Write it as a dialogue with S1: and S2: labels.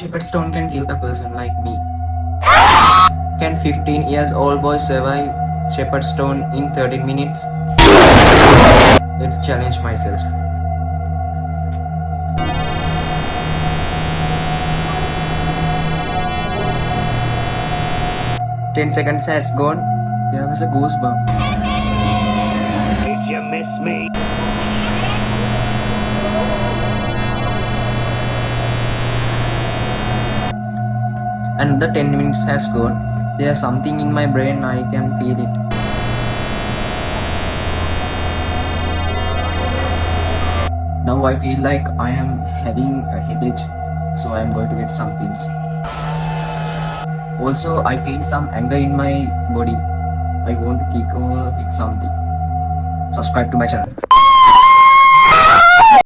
S1: Shepherd stone can kill a person like me. Can 15 years old boy survive shepherd stone in 13 minutes? Let's challenge myself. 10 seconds has gone. There was a goosebump.
S2: Did you miss me?
S1: Another 10 minutes has gone. There's something in my brain, I can feel it. Now I feel like I am having a headache, so I am going to get some pills. Also, I feel some anger in my body. I want to kick or hit something. Subscribe to my channel.